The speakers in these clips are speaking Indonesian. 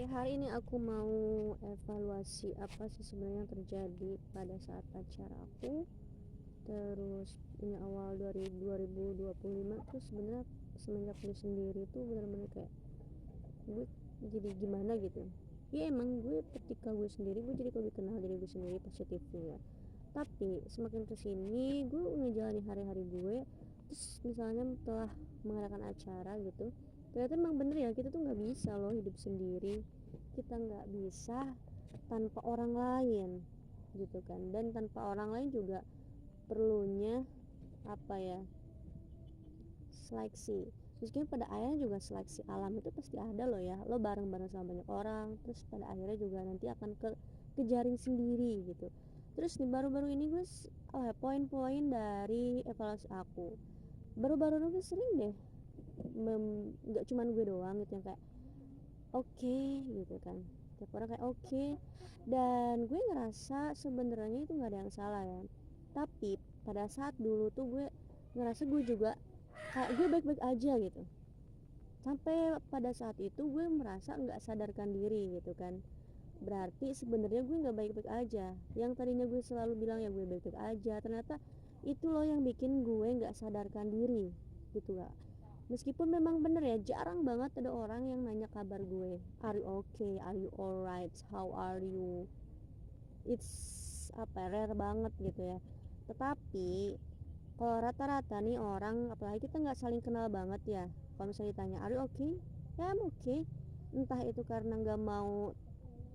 Hari ini aku mau evaluasi apa sih sebenarnya yang terjadi pada saat pacar aku. Terus ini awal dari 2025 terus sebenarnya semenjak gue sendiri tuh benar-benar kayak gue jadi gimana gitu. Ya emang gue ketika gue sendiri gue jadi lebih kenal diri gue sendiri positifnya. Tapi semakin kesini gue ngejalani hari-hari gue. Terus misalnya telah mengadakan acara gitu, ternyata emang bener ya kita tuh nggak bisa loh hidup sendiri, kita nggak bisa tanpa orang lain gitu kan. Dan tanpa orang lain juga perlunya apa ya, seleksi. Meskipun pada akhirnya juga seleksi alam itu pasti ada loh ya, lo bareng-bareng sama banyak orang terus pada akhirnya juga nanti akan ke jaring sendiri gitu. Terus nih baru-baru ini gue poin-poin dari evaluasi aku, baru-baru ini gue sering deh nggak cuman gue doang gitu yang kayak oke, gitu kan, tiap orang kayak oke. Dan gue ngerasa sebenarnya itu nggak ada yang salah ya, tapi pada saat dulu tuh gue ngerasa gue juga kayak gue baik-baik aja gitu, sampai pada saat itu gue merasa nggak sadarkan diri gitu kan. Berarti sebenarnya gue nggak baik-baik aja, yang tadinya gue selalu bilang ya gue baik-baik aja, ternyata itu loh yang bikin gue nggak sadarkan diri gitu gak. Meskipun memang bener ya, jarang banget ada orang yang nanya kabar gue, are you okay, are you alright, how are you. It's apa, rare banget gitu ya. Tetapi kalau rata-rata nih orang, apalagi kita nggak saling kenal banget ya, kalau misalnya ditanya are you okay, ya I'm okay. Entah itu karena nggak mau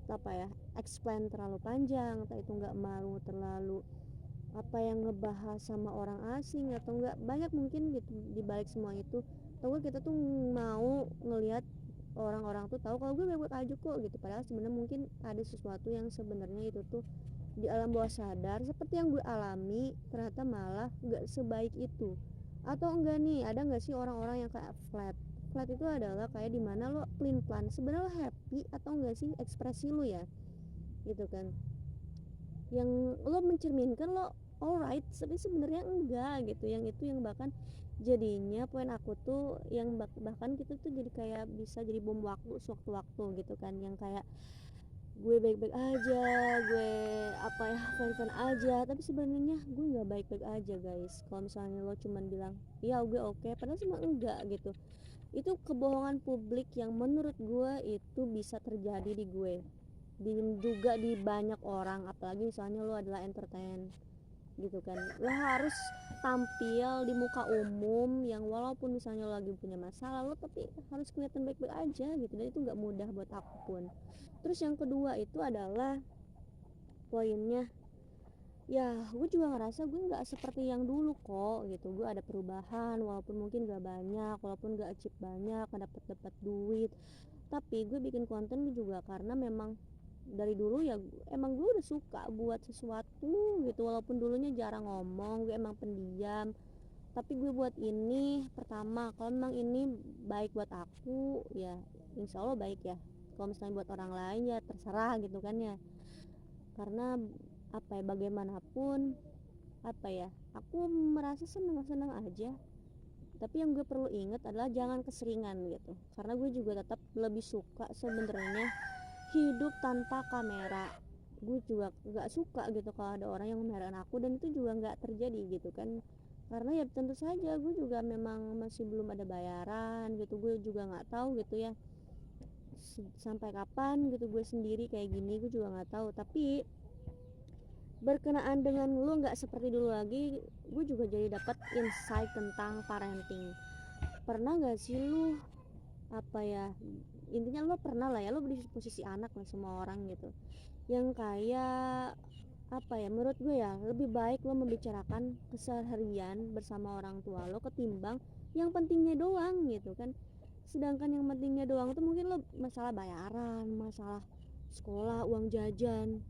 apa ya, explain terlalu panjang, entah itu nggak mau terlalu apa yang ngebahas sama orang asing, atau enggak banyak mungkin gitu di balik semua itu. Atau enggak kita tuh mau ngelihat orang-orang tuh tahu kalau gue baik-baik aja kok gitu, padahal sebenarnya mungkin ada sesuatu yang sebenarnya itu tuh di alam bawah sadar seperti yang gue alami ternyata malah nggak sebaik itu. Atau enggak nih, ada nggak sih orang-orang yang kayak flat. Flat itu adalah kayak dimana lo clean plan, sebenarnya lo happy atau enggak sih ekspresi lo ya gitu kan, yang lo mencerminkan lo alright tapi sebenarnya enggak gitu. Yang itu yang bahkan jadinya poin aku tuh yang bahkan kita tuh jadi kayak bisa jadi bom waktu sewaktu-waktu gitu kan, yang kayak gue baik-baik aja, gue apa ya, fine-fine aja, tapi sebenarnya gue nggak baik-baik aja guys. Kalau misalnya lo cuman bilang iya gue oke, padahal semua enggak gitu. Itu kebohongan publik yang menurut gue itu bisa terjadi di gue, juga di banyak orang. Apalagi misalnya lo adalah entertain gitu kan, lo harus tampil di muka umum yang walaupun misalnya lo lagi punya masalah, lo tapi harus kelihatan baik-baik aja gitu, dan itu nggak mudah buat aku pun. Terus yang kedua itu adalah poinnya, ya gue juga ngerasa gue nggak seperti yang dulu kok gitu. Gue ada perubahan walaupun mungkin gak banyak, walaupun gak achieve banyak, gak dapat duit, tapi gue bikin konten juga karena memang dari dulu ya emang gue udah suka buat sesuatu gitu. Walaupun dulunya jarang ngomong, gue emang pendiam, tapi gue buat ini pertama kalau memang ini baik buat aku ya insya Allah baik ya. Kalau misalnya buat orang lain ya terserah gitu kan ya. Karena apa ya, bagaimanapun apa ya, aku merasa senang-senang aja. Tapi yang gue perlu ingat adalah jangan keseringan gitu, karena gue juga tetap lebih suka sebenarnya hidup tanpa kamera. Gue juga nggak suka gitu kalau ada orang yang memerain aku, dan itu juga nggak terjadi gitu kan. Karena ya tentu saja gue juga memang masih belum ada bayaran gitu, gue juga nggak tahu gitu ya sampai kapan gitu gue sendiri kayak gini, gue juga nggak tahu. Tapi berkenaan dengan lu nggak seperti dulu lagi, gue juga jadi dapat insight tentang parenting. Pernah nggak sih lu apa ya, intinya lo pernah lah ya, lo di posisi anak lah semua orang gitu, yang kayak apa ya, menurut gue ya lebih baik lo membicarakan keseharian bersama orang tua lo ketimbang yang pentingnya doang gitu kan. Sedangkan yang pentingnya doang tuh mungkin lo masalah bayaran, masalah sekolah, uang jajan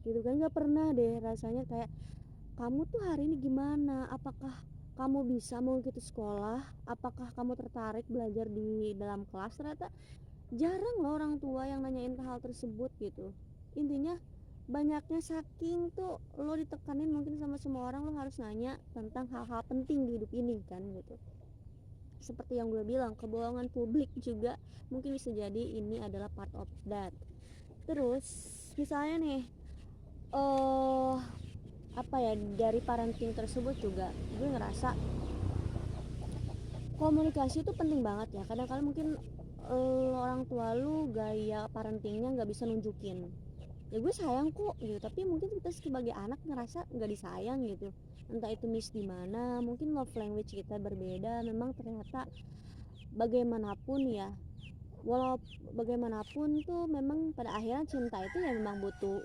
gitu kan. Nggak pernah deh rasanya kayak kamu tuh hari ini gimana, apakah kamu bisa mengikuti sekolah, apakah kamu tertarik belajar di dalam kelas. Ternyata jarang loh orang tua yang nanyain hal tersebut gitu. Intinya banyaknya saking tuh lo ditekanin mungkin sama semua orang lo harus nanya tentang hal-hal penting di hidup ini kan gitu. seperti yang gue bilang, kebohongan publik juga mungkin bisa jadi ini adalah part of that. Terus misalnya nih eh apa ya, dari parenting tersebut juga gue ngerasa komunikasi itu penting banget ya. Kadang-kadang mungkin orang tua lu gaya parentingnya nggak bisa nunjukin, ya gue sayang kok gitu, tapi mungkin kita sebagai anak ngerasa nggak disayang gitu, entah itu miss di mana, mungkin love language kita berbeda. Memang ternyata bagaimanapun ya, walau bagaimanapun tuh memang pada akhirnya cinta itu ya memang butuh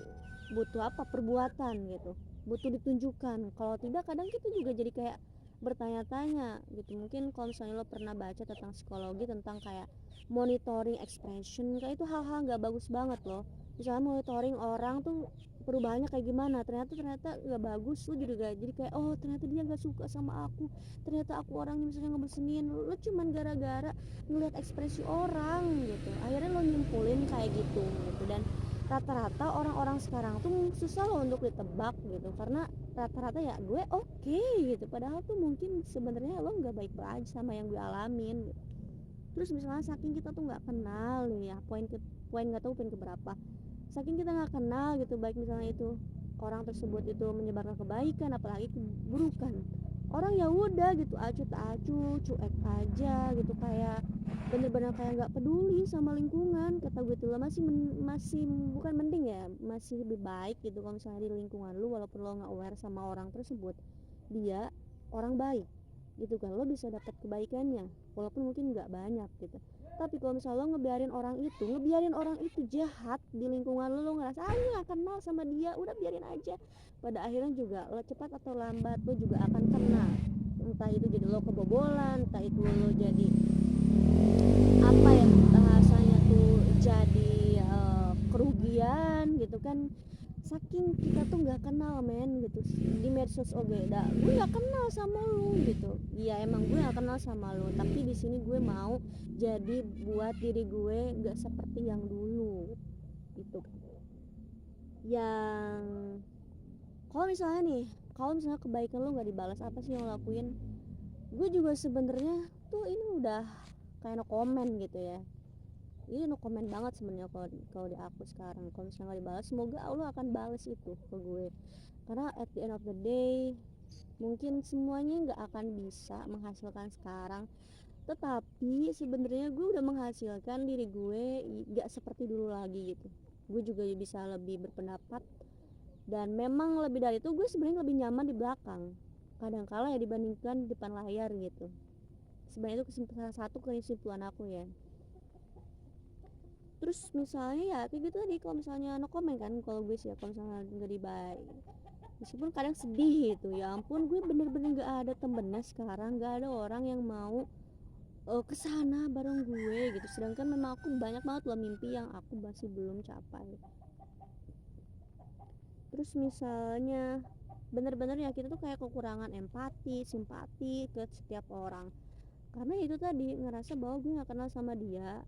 butuh apa, perbuatan gitu, butuh ditunjukkan. Kalau tidak kadang kita juga jadi kayak bertanya-tanya gitu. Mungkin kalau misalnya lo pernah baca tentang psikologi tentang kayak monitoring expression, kayak itu hal-hal nggak bagus banget loh. Misalnya monitoring orang tuh perubahannya kayak gimana, ternyata nggak bagus. Lu juga jadi kayak, oh ternyata dia nggak suka sama aku, ternyata aku orangnya misalnya ngebersenin. Lo cuman gara-gara ngeliat ekspresi orang gitu, akhirnya lo nyimpulin kayak gitu. Dan rata-rata orang-orang sekarang tuh susah loh untuk ditebak gitu, karena rata-rata ya gue oke gitu, padahal tuh mungkin sebenarnya lo nggak baik-baik aja sama yang gue alamin gitu. Terus misalnya saking kita tuh nggak kenal nih ya, poin nggak tahu poin keberapa, saking kita nggak kenal gitu, baik misalnya itu orang tersebut itu menyebarkan kebaikan apalagi keburukan, orang ya udah gitu acuh tak acuh, cuek aja gitu, kayak bener-bener kayak nggak peduli sama lingkungan. Kata gue tuh masih bukan mending ya, masih lebih baik gitu kalau misalnya di lingkungan lu, walaupun lo nggak aware sama orang tersebut dia orang baik gitu kan, lo bisa dapat kebaikannya walaupun mungkin nggak banyak gitu. Tapi kalau misalnya lo ngebiarin orang itu jahat di lingkungan lo ngerasa nggak kenal sama dia, udah biarin aja, pada akhirnya juga lo cepat atau lambat lo juga akan kena. Entah itu jadi lo kebobolan, entah itu lo jadi apa ya bahasanya tuh, jadi kerugian gitu kan. Saking kita tuh nggak kenal men gitu di medsos. Oke dah, gue nggak kenal sama lu gitu, iya emang gue nggak kenal sama lu, tapi di sini gue mau jadi buat diri gue nggak seperti yang dulu gitu. Yang kalau misalnya kebaikan lu nggak dibalas, apa sih yang lo lakuin? Gue juga sebenarnya tuh ini udah kayak no comment gitu ya, ini no comment banget sebenarnya. Kalau di aku sekarang kalau misalnya nggak dibalas, semoga Allah akan balas itu ke gue, karena at the end of the day mungkin semuanya nggak akan bisa menghasilkan sekarang, tetapi sebenarnya gue udah menghasilkan diri gue nggak seperti dulu lagi gitu. Gue juga bisa lebih berpendapat, dan memang lebih dari itu gue sebenarnya lebih nyaman di belakang kadang kala ya dibandingkan di depan layar gitu. Sebenarnya itu kesimpulan satu, kesimpulan aku ya. Terus misalnya ya kayak gitu tadi, kalau misalnya no comment kan kalau gue sih ya, kalau misalnya nggak dibaik, meskipun kadang sedih gitu, ya ampun gue bener-bener nggak ada temennya sekarang, nggak ada orang yang mau kesana bareng gue gitu, sedangkan memang aku banyak banget loh mimpi yang aku masih belum capai. Terus misalnya bener-bener ya kita tuh kayak kekurangan empati, simpati ke setiap orang, karena itu tadi ngerasa bahwa gue nggak kenal sama dia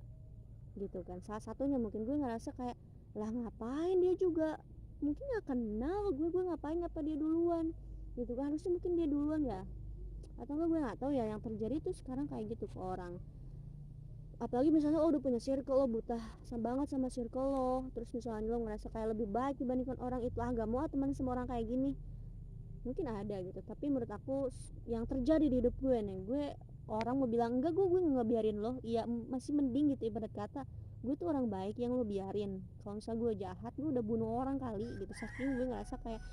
gitu kan. Salah satunya mungkin gue ngerasa kayak, lah ngapain dia juga, mungkin nggak kenal gue ngapain apa dia duluan gitu kan, harusnya mungkin dia duluan ya. Atau enggak gue nggak tahu ya yang terjadi tuh sekarang kayak gitu ke orang. Apalagi misalnya udah punya circle, lo buta sama banget sama circle lo, terus misalnya lo ngerasa kayak lebih baik dibandingkan orang itu, ah gak mau teman sama orang kayak gini, mungkin ada gitu. Tapi menurut aku yang terjadi di hidup gue nih, gue orang mau bilang enggak, gue nggak biarin lo, iya masih mending gitu, ibarat kata gue tuh orang baik yang lo biarin. Kalau misalnya gue jahat, gue udah bunuh orang kali gitu, saking gue ngerasa kayak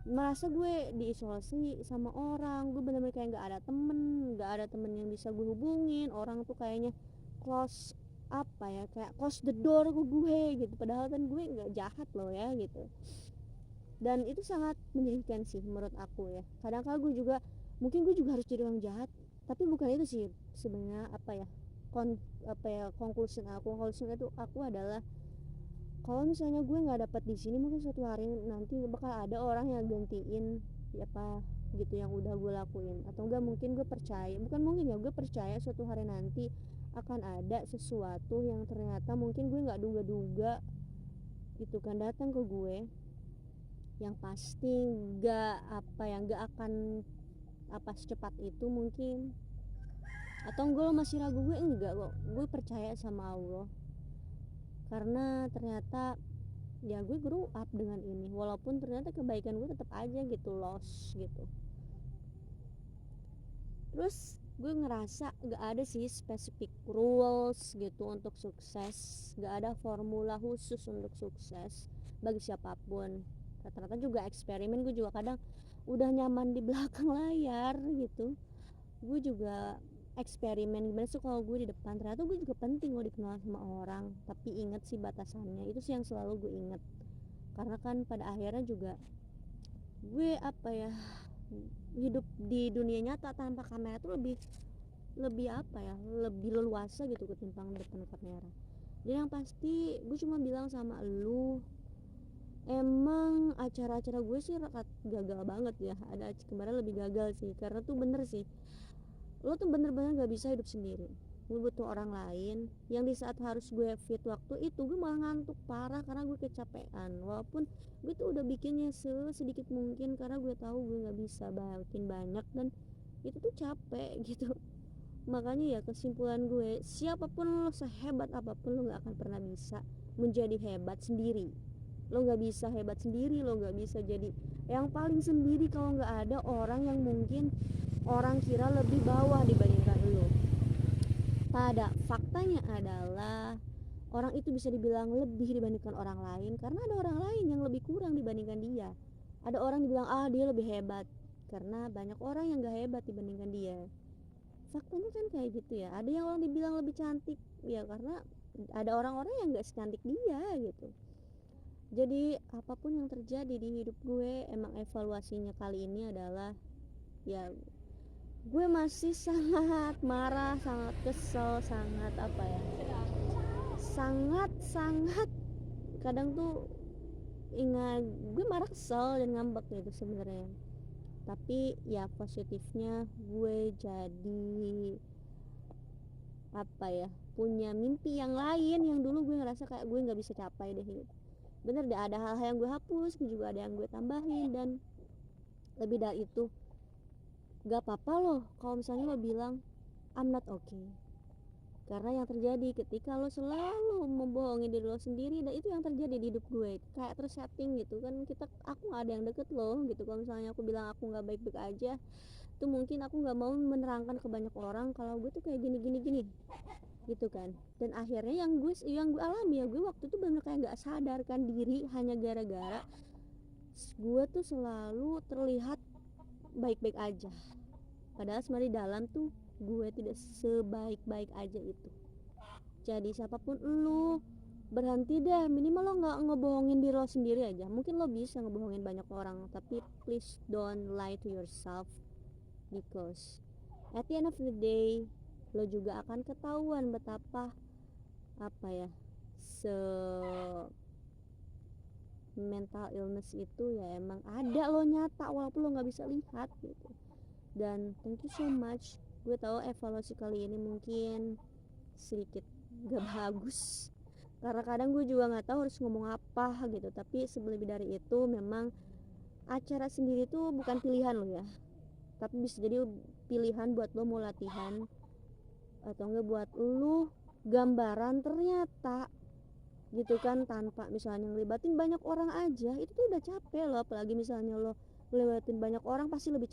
merasa gue diisolasi sama orang, gue bener-bener kayak nggak ada temen yang bisa gue hubungin. Orang tuh kayaknya close apa ya, kayak close the door ke gue gitu, padahal kan gue nggak jahat loh ya gitu. Dan itu sangat menyedihkan sih menurut aku ya. Kadang-kadang gue juga mungkin gue juga harus jadi orang jahat, tapi bukan itu sih sebenarnya apa ya, conclusion itu aku adalah, kalau misalnya gue nggak dapat di sini, mungkin suatu hari nanti bakal ada orang yang gantiin ya apa gitu yang udah gue lakuin. Atau enggak mungkin gue percaya, bukan mungkin ya, gue percaya suatu hari nanti akan ada sesuatu yang ternyata mungkin gue nggak duga-duga gitu kan datang ke gue, yang pasti nggak apa yang nggak akan apa secepat itu mungkin. Atau enggak lo masih ragu? Gue enggak kok, gue percaya sama Allah, karena ternyata ya gue grow up dengan ini, walaupun ternyata kebaikan gue tetap aja gitu lost gitu. Terus gue ngerasa gak ada sih specific rules gitu untuk sukses, gak ada formula khusus untuk sukses bagi siapapun. Rata-rata juga eksperimen, gue juga kadang udah nyaman di belakang layar gitu, gue juga eksperimen gimana sih kalau gue di depan. Ternyata gue juga penting lo dikenal sama orang, tapi inget sih batasannya, itu sih yang selalu gue inget. Karena kan pada akhirnya juga gue apa ya, hidup di dunia nyata tanpa kamera tuh lebih lebih apa ya, lebih leluasa gitu ketimbang depan kamera. Dan yang pasti gue cuma bilang sama lu, emang acara-acara gue sih gagal banget ya, ada kemarin lebih gagal sih, karena tuh bener sih, lo tuh bener-bener gak bisa hidup sendiri, lo butuh orang lain. Yang di saat harus gue fit waktu itu, gue malah ngantuk parah karena gue kecapean, walaupun gue tuh udah bikinnya sedikit mungkin karena gue tahu gue gak bisa bikin banyak dan itu tuh capek gitu. Makanya ya kesimpulan gue, siapapun lo, sehebat apapun, lo gak akan pernah bisa menjadi hebat sendiri. Lo gak bisa hebat sendiri, lo gak bisa jadi yang paling sendiri kalau gak ada orang yang mungkin orang kira lebih bawah dibandingkan lo. Pada faktanya adalah orang itu bisa dibilang lebih dibandingkan orang lain karena ada orang lain yang lebih kurang dibandingkan dia. Ada orang dibilang dia lebih hebat karena banyak orang yang gak hebat dibandingkan dia. Faktanya kan kayak gitu ya. Ada yang orang dibilang lebih cantik ya karena ada orang-orang yang gak secantik dia gitu. Jadi apapun yang terjadi di hidup gue, emang evaluasinya kali ini adalah ya gue masih sangat marah, sangat kesel, sangat apa ya, sangat kadang tuh ingat gue marah, kesel dan ngambek gitu sebenarnya. Tapi ya positifnya gue jadi apa ya, punya mimpi yang lain yang dulu gue ngerasa kayak gue nggak bisa capai deh gitu. Bener deh, ada hal-hal yang gue hapus, juga ada yang gue tambahin, dan lebih dari itu gak apa-apa loh kalau misalnya lo bilang I'm not okay. Karena yang terjadi ketika lo selalu membohongi diri lo sendiri, dan itu yang terjadi di hidup gue, kayak tersetting gitu kan. Aku nggak ada yang deket lo gitu. Kalau misalnya aku bilang aku nggak baik-baik aja, tuh mungkin aku nggak mau menerangkan ke banyak orang kalau gue tuh kayak gini gitu kan. Dan akhirnya yang gue alami ya, gue waktu itu bener kayak nggak sadarkan diri hanya gara-gara gue tuh selalu terlihat baik-baik aja, padahal sebenarnya di dalam tuh gue tidak sebaik-baik aja itu. Jadi siapapun lu, berhenti deh, minimal lo nggak ngebohongin diri lo sendiri aja. Mungkin lo bisa ngebohongin banyak orang, tapi please don't lie to yourself, because at the end of the day lo juga akan ketahuan betapa apa ya, mental illness itu ya emang ada lo, nyata, walaupun lo nggak bisa lihat gitu. Dan thank you so much, gue tahu evaluasi kali ini mungkin sedikit gak bagus karena kadang gue juga nggak tahu harus ngomong apa gitu. Tapi sebelum dari itu, memang acara sendiri tuh bukan pilihan lo ya, tapi bisa jadi pilihan buat lo mau latihan atau enggak buat lo gambaran ternyata gitu kan, tanpa misalnya ngelibatin banyak orang aja itu tuh udah capek loh. Apalagi misalnya lo ngelibatin banyak orang, pasti lebih